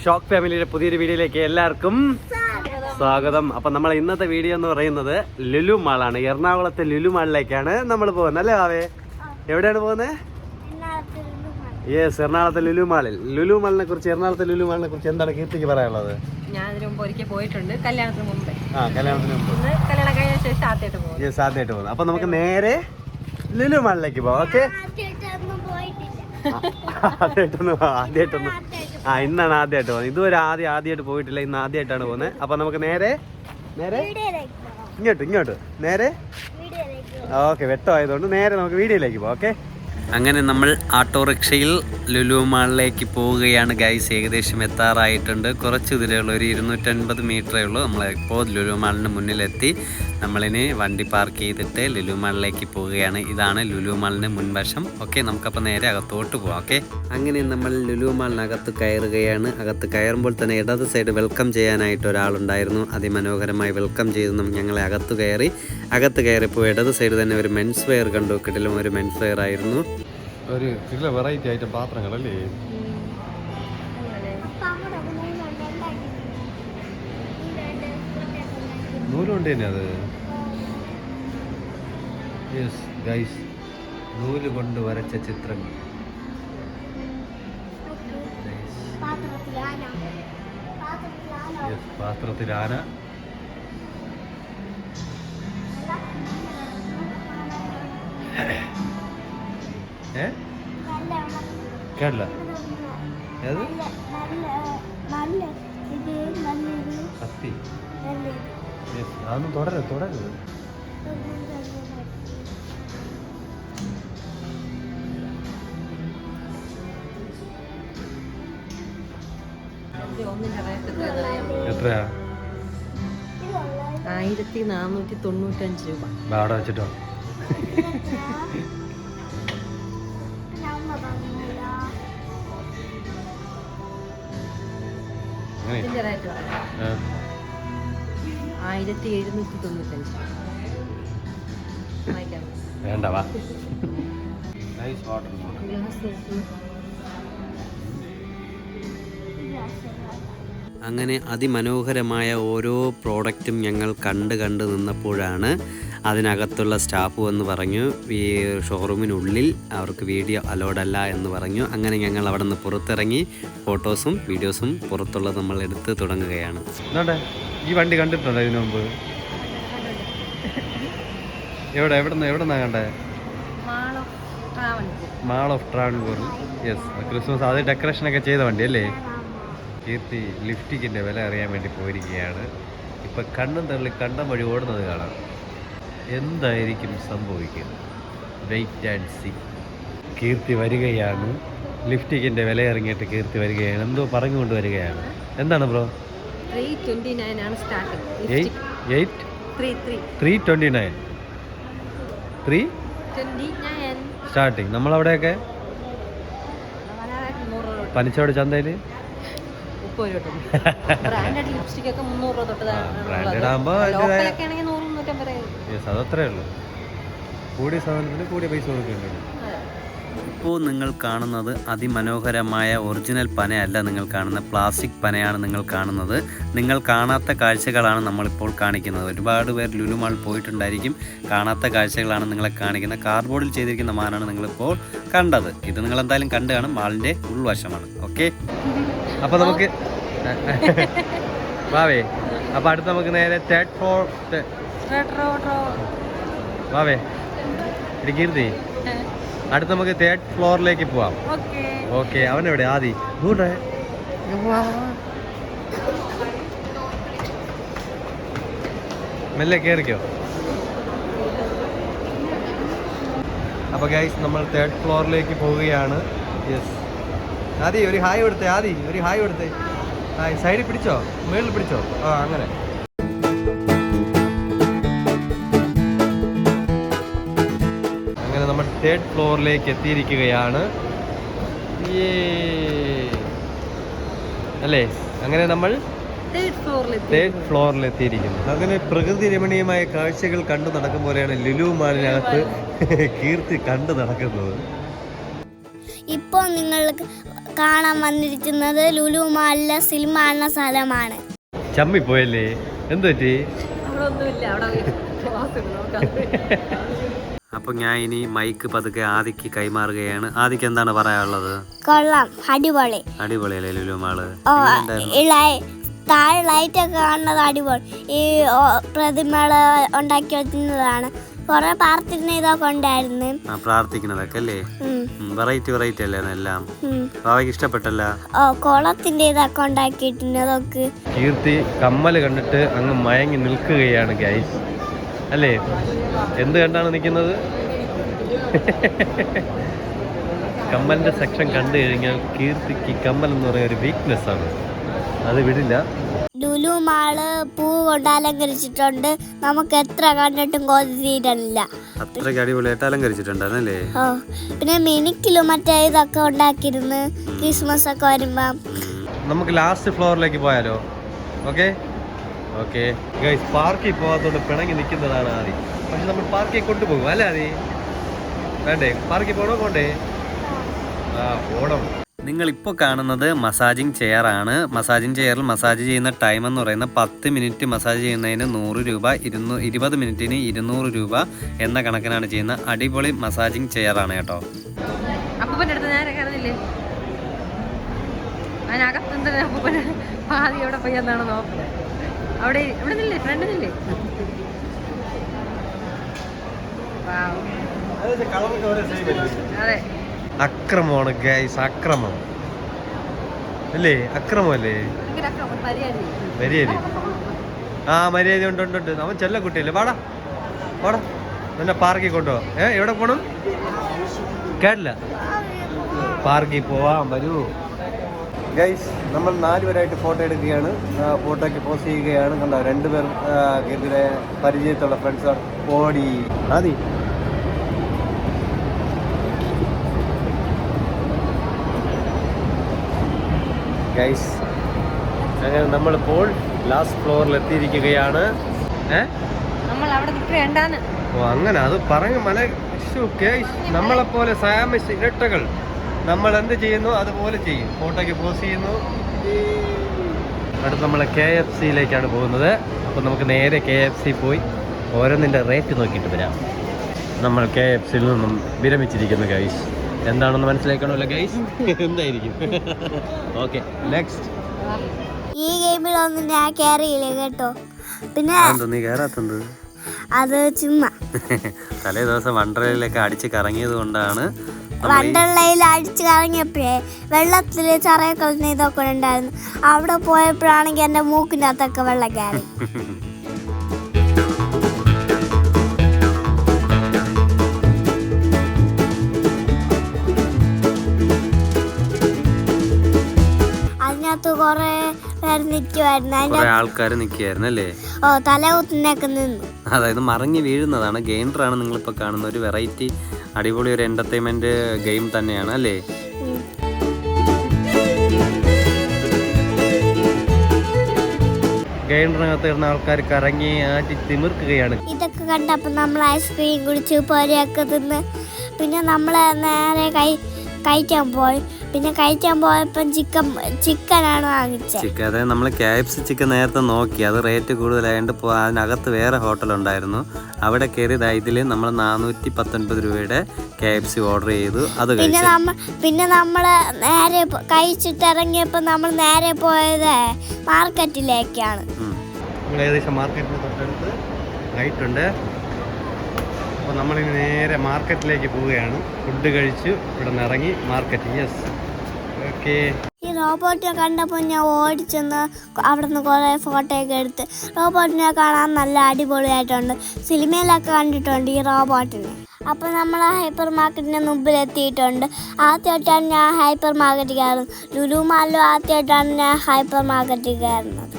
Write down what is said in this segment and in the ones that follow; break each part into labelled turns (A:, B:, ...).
A: Shock ഫാമിലിയുടെ പുതിയൊരു വീഡിയോയിലേക്ക് എല്ലാവർക്കും സ്വാഗതം. അപ്പം നമ്മൾ ഇന്നത്തെ വീഡിയോ എന്ന് പറയുന്നത് ലുലു മാളാണ്. എറണാകുളത്തെ ലുലു മാളിലേക്കാണ് നമ്മൾ പോകുന്നത്. അല്ലേ ആവേ? എവിടെയാണ് പോകുന്നത്? യെസ്, എറണാകുളത്തെ ലുലു മാളിൽ. ലുലു മാളിനെ കുറിച്ച്, എറണാകുളത്തെ ലുലു മാളിനെ കുറിച്ച് എന്താണ് കീർത്തിക്ക് പറയാനുള്ളത്?
B: ഞാൻ ഇതിനു മുമ്പ് ഒരിക്കൽ പോയിട്ടുണ്ട്, കല്യാണത്തിന് മുമ്പ്.
A: കല്യാണത്തിന് മുമ്പ്.
B: കല്യാണം കഴിഞ്ഞ ശേഷം ആദ്യമായിട്ട് പോകും.
A: യെസ്, ആദ്യമായിട്ട് പോകുന്നത്. അപ്പം നമുക്ക് നേരെ ലുലു മാളിലേക്ക് പോവാം. ഓക്കെ, ആദ്യമായിട്ടൊന്നും ഇന്നാണ് ആദ്യമായിട്ട് പോകുന്നത്. ഇതുവരെ ആദ്യമായിട്ട് പോയിട്ടില്ല, ഇന്ന് ആദ്യമായിട്ടാണ് പോകുന്നത്. അപ്പൊ നമുക്ക് നേരെ ഇങ്ങോട്ട് നേരെ ഓക്കെ. വെട്ടമായതുകൊണ്ട് നേരെ നമുക്ക് വീഡിയോയിലേക്ക് പോകാം. ഓക്കെ, അങ്ങനെ നമ്മൾ ഓട്ടോറിക്ഷയിൽ ലുലു മാളിലേക്ക് പോവുകയാണ് ഗൈസ്. ഏകദേശം എത്താറായിട്ടുണ്ട്. കുറച്ച് ദൂരമുള്ളൂ, ഒരു 250 മീറ്ററേ ഉള്ളൂ. നമ്മളിപ്പോൾ ലുലു മാളിന് മുന്നിലെത്തി. നമ്മളിനി വണ്ടി പാർക്ക് ചെയ്തിട്ട് ലുലു മാളിലേക്ക് പോവുകയാണ്. ഇതാണ് ലുലു മാളിന് മുൻവശം. ഓക്കെ, നമുക്കപ്പോൾ നേരെ അകത്തോട്ട് പോവാം. ഓക്കെ, അങ്ങനെ നമ്മൾ ലുലു മാളിനകത്ത് കയറുകയാണ്. അകത്ത് കയറുമ്പോൾ തന്നെ ഇടത് സൈഡ് വെൽക്കം ചെയ്യാനായിട്ട് ഒരാളുണ്ടായിരുന്നു. അതിമനോഹരമായി വെൽക്ം ചെയ്തു ഞങ്ങളെ അകത്ത് കയറിയപ്പോൾ ഇടത് സൈഡ് തന്നെ ഒരു മെൻസ് വെയർ കണ്ടു. കിടിലും ഒരു മെൻസ് വെയർ ആയിരുന്നു. ഒരു വെറൈറ്റി ഐറ്റം പാത്രങ്ങളല്ലേ? നൂലുകൊണ്ട് തന്നെ അത്. യെസ് ഗൈസ്, നൂല് കൊണ്ട് വരച്ച ചിത്രങ്ങൾ. പാത്രത്തിൽ ആന. കേട്ടില്ല ഏത്? കത്തി. അതൊന്നും തുടരുത്. എത്രയാ?
B: 1495 രൂപ.
A: അവിടെ വെച്ചിട്ടോ?
B: ഇതിന്റെ റേറ്റ് 1795.
A: വേണ്ട, വാ. അങ്ങനെ അതിമനോഹരമായ ഓരോ പ്രോഡക്റ്റും ഞങ്ങൾ കണ്ട് നിന്നപ്പോഴാണ് അതിനകത്തുള്ള സ്റ്റാഫ് എന്ന് പറഞ്ഞു ഈ ഷോറൂമിനുള്ളിൽ അവർക്ക് വീഡിയോ അലോഡല്ല എന്ന് പറഞ്ഞു. അങ്ങനെ ഞങ്ങൾ അവിടെ നിന്ന് പുറത്തിറങ്ങി ഫോട്ടോസും വീഡിയോസും പുറത്തുള്ളത് നമ്മൾ എടുത്ത് തുടങ്ങുകയാണ്. ഈ വണ്ടി കണ്ടിട്ടുണ്ടോ ഇതിനു മുമ്പ്? എവിടെന്നാ കണ്ടേ? Mall of Travancore. Yes, Christmas അത് ഡെക്കറേഷനൊക്കെ ചെയ്ത വണ്ടി അല്ലേ? കീർത്തി ലിഫ്റ്റിക്കിൻ്റെ വില അറിയാൻ വേണ്ടി പോയിരിക്കുകയാണ്. ഇപ്പം കണ്ണും തള്ളി കണ്ടം വഴി ഓടുന്നത് കാണാം. എന്തായിരിക്കും സംഭവിക്കുക? Wait and see. കീർത്തി വരികയാണ്. ലിഫ്റ്റിക്കിൻ്റെ വില ഇറങ്ങിയിട്ട് കീർത്തി വരികയാണ്. എന്തോ പറഞ്ഞുകൊണ്ട് വരികയാണ്. എന്താണ് ബ്രോ?
B: 329 ആണ് സ്റ്റാർട്ടിംഗ്.
A: 329 സ്റ്റാർട്ടിങ്. നമ്മളവിടെയൊക്കെ പനിച്ചോട് ചന്തയിൽ ബ്രാൻഡഡ് ആകുമ്പോൾ അതത്രേ ഉള്ളൂ. കൂടിയ സാധനത്തിന് കൂടിയ പൈസ കൊടുക്കേണ്ടി. ഇപ്പോൾ നിങ്ങൾ കാണുന്നത് അതിമനോഹരമായ ഒറിജിനൽ പനയല്ല നിങ്ങൾ കാണുന്ന, പ്ലാസ്റ്റിക് പനയാണ് നിങ്ങൾ കാണുന്നത്. നിങ്ങൾ കാണാത്ത കാഴ്ചകളാണ് നമ്മളിപ്പോൾ കാണിക്കുന്നത്. ഒരുപാട് പേർ ലുലു മാൾ പോയിട്ടുണ്ടായിരിക്കും, കാണാത്ത കാഴ്ചകളാണ് നിങ്ങളെ കാണിക്കുന്നത്. കാർഡ്ബോർഡിൽ ചെയ്തിരിക്കുന്ന മാനാണ് നിങ്ങളിപ്പോൾ കണ്ടത്. ഇത് നിങ്ങൾ എന്തായാലും കണ്ടു കാണും, മാളിൻ്റെ ഉൾവശമാണ്. ഓക്കെ, അപ്പോൾ നമുക്ക് വാവേ, അപ്പോൾ അടുത്ത് നമുക്ക് നേരെ തേർഡ് ഫ്ലോർ. വാവേ കീർത്തി, അടുത്ത് നമുക്ക് തേർഡ് ഫ്ലോറിലേക്ക് പോവാം. ഓക്കെ, അവനെവിടെ? ആദി മെല്ലെ കയറിക്കോ. അപ്പോൾ ഗൈസ്, നമ്മൾ തേർഡ് ഫ്ലോറിലേക്ക് പോവുകയാണ്. യെസ്, ആദി ഒരു ഹായ് കൊടുത്തേ. ഹായ്. സൈഡിൽ പിടിച്ചോ, മുകളിൽ പിടിച്ചോ. അങ്ങനെ. നമ്മൾ തേർഡ് ഫ്ലോറിലേക്ക് എത്തിയിരിക്കുകയാണ് അല്ലേ? അങ്ങനെ നമ്മൾ തേർഡ് ഫ്ലോറിൽ എത്തിയിരിക്കുന്നു. അങ്ങനെ പ്രകൃതി രമണീയമായ കാഴ്ചകൾ കണ്ടു നടക്കും പോലെയാണ് ലുലു മാളിനകത്ത് കീർത്തി കണ്ടു നടക്കുന്നത്.
C: ഇപ്പോൾ നിങ്ങൾക്ക് കാണാൻ വന്നിരിക്കുന്നത് ലുലു മാളിലെ സിനിമ എന്ന സ്ഥലമാണ്.
A: ചമ്മിപ്പോയല്ലേ? എന്ത് പറ്റി?
B: അവിടെ ഒന്നുമില്ല, അവിടെ
A: അപ്പൊ ഞാൻ ഇനി മൈക്ക് പതുക്കെ ആദിക്ക് കൈമാറുകയാണ്. ആദിക്ക് എന്താണ് പറയാനുള്ളത്?
C: കൊള്ളാം, അടിപൊളി.
A: അടിപൊളിയല്ലേ ലുലു മാള്?
C: താഴെ ലൈറ്റൊക്കെ കാണുന്നത് അടിപൊളി. ഈ പ്രതിമകള് ഉണ്ടാക്കി വെക്കുന്നതാണ്. കൊറേ പ്രാർത്ഥന ഇതൊക്കെ ഉണ്ടായിരുന്നു.
A: പ്രാർത്ഥിക്കുന്നതൊക്കെ അല്ലേ? വെറൈറ്റി അല്ലേ എല്ലാം? ബാബയ്ക്ക് ഇഷ്ടപ്പെട്ടല്ല?
C: കുളത്തിന്റെ ഇതൊക്കെ ഉണ്ടാക്കിയിട്ടുണ്ട്. അതൊക്കെ
A: കീർത്തി കമ്മല് കണ്ടിട്ട് അങ്ങ് മയങ്ങി നിൽക്കുകയാണ് ഗൈസ്, അല്ലേ? എന്ത് കണ്ടാണ് നിൽക്കുന്നത്? കമ്മലിന്റെ സെക്ഷൻ കണ്ടു കഴിഞ്ഞാൽ കീർത്തിക്ക് കമ്മൽ എന്ന് പറയുന്ന ഒരു വീക്ക്നെസ് ആണ്, അത് വിടില്ല.
C: ലുലു മാള് പൂ കൊണ്ട് അലങ്കരിച്ചിട്ടുണ്ട്. നമുക്ക് എത്ര കണ്ടിട്ടും കൊതി തീരണില്ല.
A: അത്രയ്ക്ക് അടിപൊളിയായിട്ട് അലങ്കരിച്ചിട്ടുണ്ടല്ലേ?
C: പിന്നെ മിനിക്കിലും മറ്റേ ഇതൊക്കെ ഉണ്ടാക്കിയിരുന്നു ക്രിസ്മസ് ഒക്കെ വരുമ്പോ.
A: നമുക്ക് ലാസ്റ്റ് ഫ്ലോറിലേക്ക് പോയാലോ? ഓക്കെ ഓക്കെ ഗൈസ്, പാർക്കിൽ പോകാത്തോണ്ട് പിണങ്ങി നിൽക്കുന്നതാണ് ആദ്യം. പക്ഷെ നമ്മൾ പാർക്കിൽ കൊണ്ടുപോകും അല്ലേ ആദി? വേണ്ടേ? പാർക്കിൽ പോകണോ? പോണ്ടേ? പോണം. നിങ്ങളിപ്പോൾ കാണുന്നത് മസാജിങ് ചെയർ ആണ്. മസാജിങ് ചെയറിൽ മസാജ് ചെയ്യുന്ന ടൈം എന്ന് പറയുന്നത് 10 മിനിറ്റ് മസാജ് ചെയ്യുന്നതിന് 100 രൂപ, 20 മിനിറ്റിന് 200 രൂപ എന്ന കണക്കിനാണ് ചെയ്യുന്ന അടിപൊളി മസാജിങ് ചെയർ ആണ് കേട്ടോ.
B: അപ്പൂപ്പൻ്റെ അടുത്ത് നേരെ കയറുന്നില്ലേ? അതിനകത്ത് അപ്പൂപ്പന് പാതി എവിടെ പോയി എന്നാണ് നോക്കുന്നത്. അവിടെ ഇവിടെ നില്ലേ, ഫ്രണ്ട് നില്ലേ? അതെ,
A: അക്രമമാണ് ഗൈസ്, അക്രമം അല്ലേ? അക്രമല്ലേ? മര്യാദ. മര്യാദ ഉണ്ട്. അവൻ ചെല്ല കുട്ടിയല്ലേ? വാടാ എന്നെ പാർക്കിൽ കൊണ്ടുപോവാ. എവിടെ പോണം? കേട്ടില്ല. പാർക്കിൽ പോവാം, വരൂ ഗൈസ്. നമ്മൾ 4 പേരായിട്ട് ഫോട്ടോ എടുക്കുകയാണ്. ഫോട്ടോയ്ക്ക് പോസ്റ്റ് ചെയ്യുകയാണ്. കണ്ടോ, 2 പേർ കീർത്തിയുടെ പരിചയത്തുള്ള ഫ്രണ്ട്സാണ്. ഓടി ആദി. ഗൈസ്, അങ്ങനെ നമ്മളിപ്പോൾ ലാസ്റ്റ് ഫ്ലോറിൽ എത്തിയിരിക്കുകയാണ്. അങ്ങനെ അത് പറഞ്ഞ നമ്മളെപ്പോലെ സാമസ് ഇരട്ടകൾ നമ്മൾ എന്ത് ചെയ്യുന്നു അതുപോലെ ചെയ്യും. ഫോട്ടോയ്ക്ക് പോസ്റ്റ് ചെയ്യുന്നു. അടുത്ത് നമ്മൾ KFCയിലേക്കാണ് പോകുന്നത്. അപ്പോൾ നമുക്ക് നേരെ KFC പോയി ഓരോന്നിൻ്റെ റേറ്റ് നോക്കിയിട്ട് വരാം. നമ്മൾ KFCയിൽ നിന്നും വിരമിച്ചിരിക്കുന്നു ഗൈസ്. എന്താണെന്ന് മനസ്സിലാക്കണമല്ലോ ഗൈസ്? എന്തായിരിക്കും? Okay, next.
C: ഈ ഗെയിമിലൊന്നും ഞാൻ കയറിയില്ല കേട്ടോ. പിന്നെ
A: നീ കയറാത്തത്?
C: അത് ചുമ്മാ
A: തലേ ദിവസം വണ്ടർലയിലൊക്കെ അടിച്ച് കറങ്ങിയത് കൊണ്ടാണ്.
C: വണ്ടർലയിൽ അടിച്ച് കറങ്ങിയപ്പോഴേ വെള്ളത്തില് ചെറിയ കളിന് ഇതൊക്കെ ഉണ്ടായിരുന്നു. അവിടെ പോയപ്പോഴാണെങ്കിൽ എന്റെ മൂക്കിൻ്റെ അകത്തൊക്കെ വെള്ളം കയറി. അതിനകത്ത് കൊറേ പേര് നിൽക്കുമായിരുന്നു.
A: ആൾക്കാർ നിൽക്കുകയായിരുന്നു അല്ലേ?
C: തലകുത്തിനൊക്കെ നിന്നു.
A: അതായത് മറിഞ്ഞ് വീഴുന്നതാണ്. ഗെയിൻഡറാണ് നിങ്ങളിപ്പോൾ കാണുന്ന ഒരു വെറൈറ്റി അടിപൊളി ഒരു എന്റർടൈൻമെന്റ് ഗെയിം തന്നെയാണ് അല്ലേ? ഗെയിമിനകത്ത് ഇരുന്ന ആൾക്കാർ കറങ്ങി ആറ്റി തിമിർക്കുകയാണ്.
C: ഇതൊക്കെ കണ്ടപ്പോൾ നമ്മൾ ഐസ്ക്രീം കുടിച്ച് പൊരിയൊക്കെ തിന്ന് പിന്നെ നമ്മൾ നേരെ കഴിക്കാൻ പോയി. പിന്നെ കഴിക്കാൻ പോയപ്പോൾ ചിക്കനാണ് വാങ്ങിച്ചത്.
A: ചിക്കൻ, അതായത് നമ്മൾ KFC ചിക്കൻ നേരത്തെ നോക്കി, അത് റേറ്റ് കൂടുതലായതുകൊണ്ട് അതിനകത്ത് വേറെ ഹോട്ടലുണ്ടായിരുന്നു. അവിടെ കയറിയത് ഇതിൽ നമ്മൾ 419 രൂപയുടെ KFC ഓർഡർ ചെയ്തു. അത്
C: പിന്നെ നമ്മൾ നേരെ കഴിച്ചിട്ട് ഇറങ്ങിയപ്പോൾ നമ്മൾ നേരെ പോയത് മാർക്കറ്റിലേക്കാണ്.
A: ഏകദേശം മാർക്കറ്റിന് തൊട്ടടുത്ത് ആയിട്ടുണ്ട്. അപ്പോൾ നമ്മളിനി നേരെ മാർക്കറ്റിലേക്ക് പോവുകയാണ്. ഫുഡ് കഴിച്ച് ഇവിടെ നിന്ന് ഇറങ്ങി മാർക്കറ്റ്. Yes, okay.
C: ഈ റോബോട്ടിനെ കണ്ടപ്പോൾ ഞാൻ ഓടിച്ചെന്ന് അവിടെ നിന്ന് കുറേ ഫോട്ടോയൊക്കെ എടുത്ത്. റോബോട്ടിനെ കാണാൻ നല്ല അടിപൊളിയായിട്ടുണ്ട്. സിനിമയിലൊക്കെ കണ്ടിട്ടുണ്ട് ഈ റോബോട്ടിനെ. അപ്പോൾ നമ്മൾ ഹൈപ്പർ മാർക്കറ്റിൻ്റെ മുമ്പിലെത്തിയിട്ടുണ്ട്. ആദ്യമായിട്ടാണ് ഞാൻ ഹൈപ്പർ മാർക്കറ്റിൽ കയറുന്നത്. ലുലു മാളിലും ആദ്യമായിട്ടാണ് ഞാൻ ഹൈപ്പർ മാർക്കറ്റിൽ കയറുന്നത്.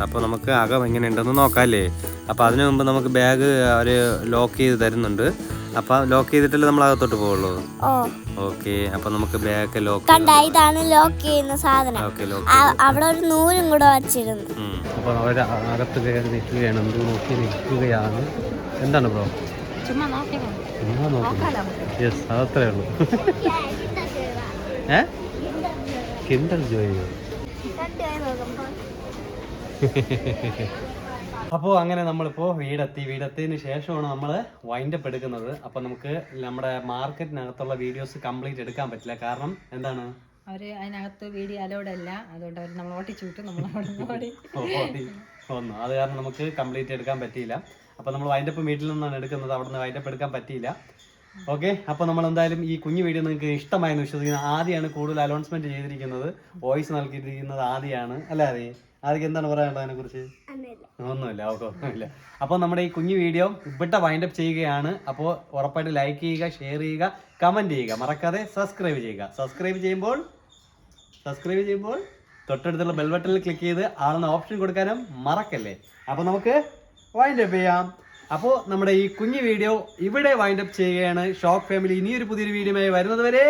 A: അപ്പോൾ നമുക്ക് അകം എങ്ങനെയുണ്ടെന്ന് നോക്കാമല്ലേ? അപ്പോൾ അതിനു മുമ്പ് നമുക്ക് ബാഗ് അവർ ലോക്ക് ചെയ്ത് തരുന്നുണ്ട്. അപ്പോൾ ലോക്ക് ചെയ്തിട്ടല്ലേ നമ്മൾ അകത്തോട്ട് പോവുള്ളൂ? ഓക്കെ, അപ്പോൾ നമുക്ക് ബാഗ് ലോക്ക്
C: ഇതാണ് ലോക്ക് ചെയ്യുന്ന സാധനം. അവിടെ ഒരു നൂലും കൂടെ വച്ചിരുന്നു.
A: അപ്പോൾ അവർ അകത്ത് കയറി നിൽക്കുകയാണ്. എന്ത് നോക്കി നിൽക്കുകയാണ്? എന്താണ് ബ്രോ?
B: ചുമ്മാ നോക്കി.
A: യെസ്, അതത്രേ ഉള്ളൂ. Kinder Joyo? അപ്പോൾ അങ്ങനെ നമ്മളിപ്പോൾ വീടെത്തിയതിന് ശേഷമാണ് നമ്മൾ വൈൻഡപ്പ് എടുക്കുന്നത്. അപ്പോൾ നമുക്ക് നമ്മുടെ മാർക്കറ്റിനകത്തുള്ള വീഡിയോസ് കംപ്ലീറ്റ് എടുക്കാൻ പറ്റില്ല. കാരണം എന്താണ്,
B: അവര് അതിനകത്ത് വീഡിയോ അലോഡ് അല്ല, അതുകൊണ്ട് അവർ നമ്മൾ ഓട്ടിച്ചു വിട്ടു. നമ്മൾ
A: ഒന്നും അത് കാരണം നമുക്ക് കംപ്ലീറ്റ് എടുക്കാൻ പറ്റിയില്ല. അപ്പോൾ നമ്മൾ വൈൻഡപ്പ് വീട്ടിൽ നിന്നാണ് എടുക്കുന്നത്, അവിടെ നിന്ന് വൈൻഡപ്പ് എടുക്കാൻ പറ്റിയില്ല. ഓക്കെ, അപ്പോൾ നമ്മൾ എന്തായാലും ഈ കുഞ്ഞു വീഡിയോ നിങ്ങൾക്ക് ഇഷ്ടമായെന്ന് വിശ്വസിക്കുന്നത്. ആദ്യമാണ് കൂടുതൽ അനൗൺസ്മെന്റ് ചെയ്തിരിക്കുന്നത്, വോയിസ് നൽകിയിരിക്കുന്നത് ആദ്യമാണ് അല്ലേ? ആദ്യം എന്താണ് പറയാനുള്ളത് അതിനെക്കുറിച്ച്? ഒന്നുമില്ല, ഓക്കെ, ഒന്നുമില്ല. അപ്പോൾ നമ്മുടെ ഈ കുഞ്ഞു വീഡിയോ ഇവിടെ വൈൻഡപ്പ് ചെയ്യുകയാണ്. അപ്പോൾ ഉറപ്പായിട്ട് ലൈക്ക് ചെയ്യുക, ഷെയർ ചെയ്യുക, കമന്റ് ചെയ്യുക, മറക്കാതെ സബ്സ്ക്രൈബ് ചെയ്യുക. സബ്സ്ക്രൈബ് ചെയ്യുമ്പോൾ തൊട്ടടുത്തുള്ള ബെൽ ബട്ടണിൽ ക്ലിക്ക് ചെയ്ത് ആളെന്ന ഓപ്ഷൻ കൊടുക്കാനും മറക്കല്ലേ. അപ്പോൾ നമുക്ക് വൈൻഡപ്പ് ചെയ്യാം. അപ്പോൾ നമ്മുടെ ഈ കുഞ്ഞു വീഡിയോ ഇവിടെ വൈൻഡപ്പ് ചെയ്യുകയാണ്. ഷോക്ക് ഫാമിലി ഇനിയൊരു പുതിയൊരു വീഡിയോയുമായി വരുന്നത് വരെ